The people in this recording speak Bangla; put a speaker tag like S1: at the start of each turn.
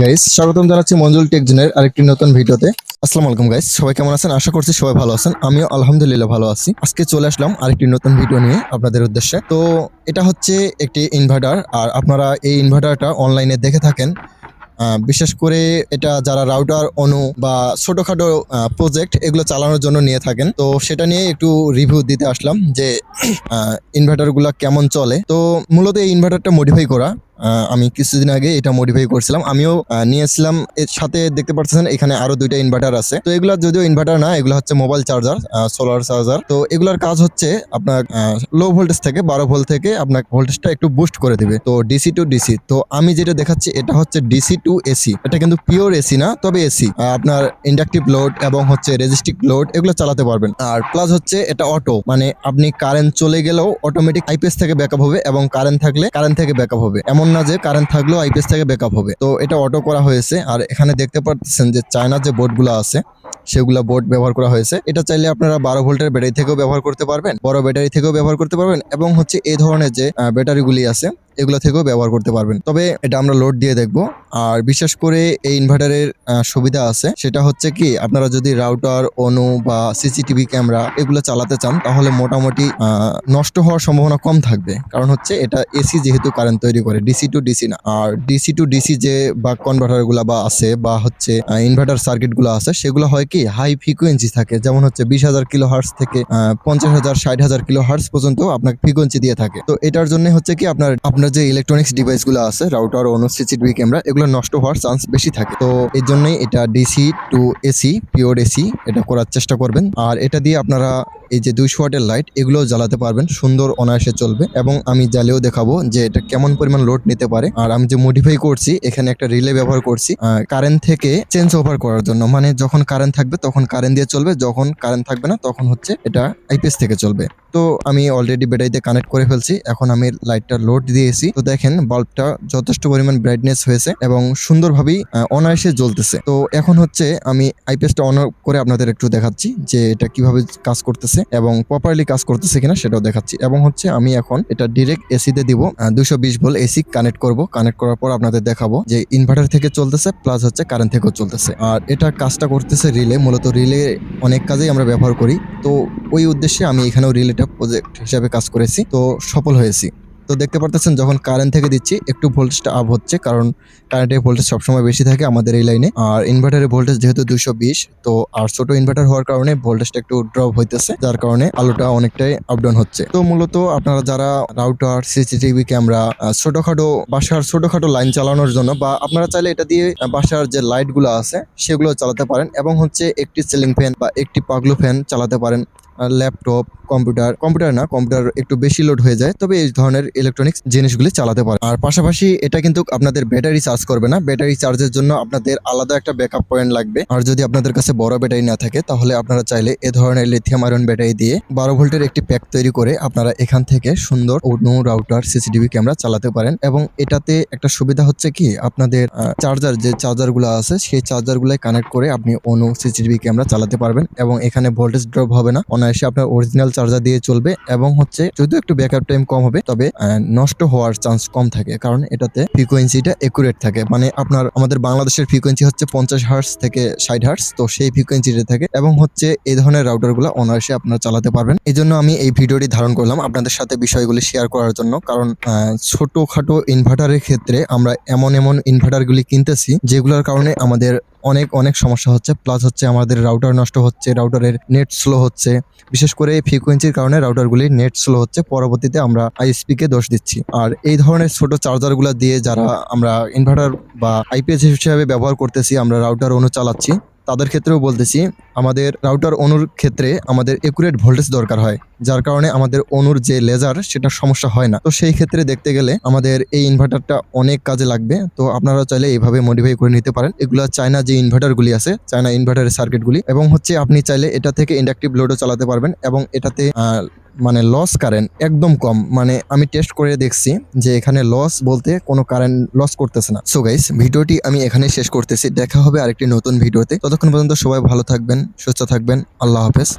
S1: গাইস, স্বাগতম জানাচ্ছি মঞ্জুল টেক জোনের আরেকটি নতুন ভিডিওতে। আসসালামু আলাইকুম গাইস, সবাই কেমন আছেন? আশা করছি সবাই ভালো আছেন। আমিও আলহামদুলিল্লাহ ভালো আছি। আজকে চলে আসলাম আরেকটি নতুন ভিডিও নিয়ে আপনাদের উদ্দেশ্যে। তো এটা হচ্ছে একটি ইনভার্টার, আর আপনারা এই ইনভার্টারটা অনলাইনে দেখে থাকেন। বিশেষ করে এটা যারা রাউটার অনু বা ছোটখাটো প্রজেক্ট এগুলো চালানোর জন্য নিয়ে থাকেন, তো সেটা নিয়ে একটু রিভিউ দিতে আসলাম যে ইনভার্টারগুলো কেমন চলে। তো মূলত এই ইনভার্টারটা মডিফাই করা। আমি কিছুদিন আগে এটা মডিফাই করছিলাম, আমিও নিয়েছিলাম। এর সাথে দেখতে পাচ্ছেন এখানে আরো দুইটা ইনভার্টার আছে। তো এগুলা যদিও ইনভার্টার না, এগুলো হচ্ছে মোবাইল চার্জার, সোলার চার্জার। তো এগুলার কাজ হচ্ছে আপনার লো ভোল্টেজ থেকে 12 ভোল্ট থেকে আপনার ভোল্টেজটা একটু বুস্ট করে দিবে। তো ডিসি টু ডিসি। তো আমি যেটা দেখাচ্ছি এটা হচ্ছে ডিসি টু এসি। এটা কিন্তু পিওর এসি না, তবে এসি। আপনার ইন্ডাকটিভ লোড এবং হচ্ছে রেজিস্টিভ লোড এগুলো চালাতে পারবেন। আর প্লাস হচ্ছে এটা অটো, মানে আপনি কারেন্ট চলে গেলেও অটোমেটিক আইপিএস থেকে ব্যাকআপ হবে, এবং কারেন্ট থাকলে কারেন্ট থেকে ব্যাকআপ হবে। এমন না যে কারেন্ট থাকলেও আইপিএস থেকে ব্যাকআপ হবে। তো এটা অটো করা হয়েছে। আর এখানে দেখতে পাচ্ছেন যে চায়নার যে বোর্ডগুলো আছে সেগুলা বোর্ড ব্যবহার করা হয়েছে। এটা চাইলে আপনারা 12 ভোল্টের ব্যাটারি থেকেও ব্যবহার করতে পারবেন, বড় ব্যাটারি থেকেও ব্যবহার করতে পারবেন, এবং হচ্ছে এই ধরনের যে ব্যাটারিগুলি আছে এগুলো থেকেও ব্যবহার করতে পারবেন। তবে এটা আমরা লোড দিয়ে দেখব। আর বিশেষ করে এই ইনভার্টারের সুবিধা আছে, সেটা হচ্ছে কি আপনারা যদি রাউটার অনু বা সিসিটিভি ক্যামেরা এগুলো চালাতে চান তাহলে মোটামুটি নষ্ট হওয়ার সম্ভাবনা কম থাকবে। কারণ হচ্ছে এটা এসি যেহেতু কারেন্ট তৈরি করে, ডিসি টু ডিসি না। আর ডিসি টু ডিসি যে বা কনভার্টার গুলা বা আছে বা হচ্ছে ইনভার্টার সার্কিট গুলো আছে সেগুলো হয় কি হাই ফ্রিকোয়েন্সি থাকে, যেমন হচ্ছে 20,000 কিলো হার্টজ থেকে 50,000 60,000 কিলো হার্টজ পর্যন্ত আপনাকে ফ্রিকোয়েন্সি দিয়ে থাকে। তো এটার জন্য হচ্ছে কি আপনার যে ইলেকট্রনিক্স ডিভাইস গুলো আছে রাউটার অনু সিসিটিভি ক্যামেরা এগুলো নষ্ট হওয়ার চান্স বেশি থাকে। তো এই জন্যই এটা DC to AC, pure AC এটা করার চেষ্টা করবেন। আর এটা দিয়ে আপনারা এই যে 200 ওয়াটের লাইট এগুলোও জ্বালাতে পারবেন, সুন্দর অনায়াসে চলবে। এবং আমি জ্বালিয়েও দেখাবো যে এটা কেমন পরিমাণ লোড নিতে পারে। আর আমি যে মডিফাই করছি এখানে একটা রিলে ব্যবহার করছি কারেন্ট থেকে চেঞ্জ ওভার করার জন্য, মানে যখন কারেন্ট থাকবে তখন কারেন্ট দিয়ে চলবে, যখন কারেন্ট থাকবে না তখন হচ্ছে এটা আইপিএস থেকে চলবে। তো আমি অলরেডি ব্যাটারিতে কানেক্ট করে ফেলছি, এখন আমি লাইটটা লোড দিয়েছি। তো দেখেন বাল্বটা যথেষ্ট পরিমাণ ব্রাইটনেস হয়েছে এবং সুন্দরভাবেই অনায়াসে জ্বলতেছে। তো এখন হচ্ছে আমি আইপিএসটা অন করে আপনাদের একটু দেখাচ্ছি যে এটা কিভাবে কাজ করতেছে এবং প্রপারলি কাজ করতেছে কিনা সেটাও দেখাচ্ছি। এবং হচ্ছে আমি এখন এটা ডিরেক্ট এসিতে দিব, 220 ভোল্ট এসি কানেক্ট করব। কানেক্ট করার পর আপনাদের দেখাবো যে ইনভার্টার থেকে চলতেছে প্লাস হচ্ছে কারেন্ট থেকেও চলতেছে। আর এটা কাজটা করতেছে রিলে, মূলত রিলে অনেক কাজেই আমরা ব্যবহার করি। তো ওই উদ্দেশ্যে আমি এখানেও রিলেটা প্রজেক্ট হিসাবে কাজ করেছি, তো সফল হয়েছি। তো দেখতে পারতেছেন যখন কারেন্ট থেকে দিচ্ছি একটু ভোল্টেজটা আপ হচ্ছে, কারণ কারেন্টের ভোল্টেজ সবসময় বেশি থাকে আমাদের এই লাইনে। আর ইনভার্টারের ভোল্টেজ যেহেতু 220, তো আর ছোট ইনভার্টার হওয়ার কারণে ভোল্টেজটা একটু ড্রপ হইতেছে, যার কারণে আলোটা অনেকটাই আপ ডাউন হচ্ছে। তো মূলত আপনারা যারা রাউটার সিসিটিভি ক্যামেরা ছোটখাটো বাসার ছোটখাটো লাইন চালানোর জন্য, বা আপনারা চাইলে এটা দিয়ে বাসার যে লাইট গুলো আছে সেগুলো চালাতে পারেন, এবং হচ্ছে একটি সিলিং ফ্যান বা একটি পাগলু ফ্যান চালাতে পারেন। ল্যাপটপ, কম্পিউটার একটু বেশি লোড হয়ে যায়, তবে এই ধরনের ইলেকট্রনিক্স জিনিসগুলি চালাতে পারে। আর পাশাপাশি এটা কিন্তু আপনাদের ব্যাটারি চার্জ করবে না, ব্যাটারি চার্জের জন্য আপনাদের আলাদা একটা ব্যাকআপ পয়েন্ট লাগবে। আর যদি আপনাদের কাছে বড় ব্যাটারি না থাকে তাহলে আপনারা চাইলে এ ধরনের লিথিয়াম আয়রন ব্যাটারি দিয়ে 12 ভোল্টের একটি প্যাক তৈরি করে আপনারা এখান থেকে সুন্দর অনু রাউটার সিসিটিভি ক্যামেরা চালাতে পারেন। এবং এটাতে একটা সুবিধা হচ্ছে কি আপনাদের চার্জার যে চার্জারগুলো আছে সেই চার্জারগুলোয় কানেক্ট করে আপনি অনু সিসিটিভি ক্যামেরা চালাতে পারবেন, এবং এখানে ভোল্টেজ ড্রপ হবে না, অনায়াসে আপনার অরিজিনাল চার্জার দিয়ে চলবে। এবং হচ্ছে যদিও একটু ব্যাকআপ টাইম কম হবে, তবে নষ্ট হওয়ার চান্স কম থাকে, কারণ এটাতে ফ্রিকোয়েন্সিটা একুরেট থাকে। মানে আমাদের বাংলাদেশের ফ্রিকোয়েন্সি হচ্ছে 50 হার্টজ থেকে 60 হার্টজ, তো সেই ফ্রিকোয়েন্সিটা থাকে। এবং হচ্ছে এই ধরনের রাউটারগুলো অনায়াসে আপনারা চালাতে পারবেন। এই জন্য আমি এই ভিডিওটি ধারণ করলাম আপনাদের সাথে বিষয়গুলি শেয়ার করার জন্য, কারণ ছোটখাটো ইনভার্টারের ক্ষেত্রে আমরা এমন ইনভার্টারগুলি কিনতেছি যেগুলোর কারণে আমাদের অনেক সমস্যা হচ্ছে। প্লাস হচ্ছে আমাদের রাউটার নষ্ট হচ্ছে, রাউটারের নেট স্লো হচ্ছে, বিশেষ করে ফ্রিকোয়েন্সির কারণে রাউটারগুলির নেট স্লো হচ্ছে, পরবর্তীতে আমরা আইএসপি কে দোষ দিচ্ছি। আর এই ধরনের ছোট চার্জারগুলো দিয়ে যারা আমরা ইনভার্টার বা আইপিএস হিসেবে ব্যবহার করতেছি, আমরা রাউটার অনু চালাচ্ছি, তাদের ক্ষেত্রেও বলতেছি আমাদের রাউটার অনুর ক্ষেত্রে আমাদের একুরেট ভোল্টেজ দরকার হয়, যার কারণে আমাদের অনুর যে লেজার সেটা সমস্যা হয় না। তো সেই ক্ষেত্রে দেখতে গেলে আমাদের এই ইনভার্টারটা অনেক কাজে লাগবে। তো আপনারা চাইলে এইভাবে মডিফাই করে নিতে পারেন। এগুলো চায়না যে ইনভার্টারগুলি আছে, চায়না ইনভার্টারের সার্কিটগুলি। এবং হচ্ছে আপনি চাইলে এটা থেকে ইন্ডাকটিভ লোডও চালাতে পারবেন, এবং এটাতে মানে লস কারেন্ট একদম কম। মানে আমি টেস্ট করে দেখছি যে এখানে লস বলতে কোনো কারেন্ট লস করতেছে না। সো গাইস, ভিডিওটি আমি এখানে শেষ করতেছি। দেখা হবে আরেকটি নতুন ভিডিওতে। ততক্ষণ পর্যন্ত সবাই ভালো থাকবেন, সুস্থ থাকবেন। আল্লাহ হাফেজ।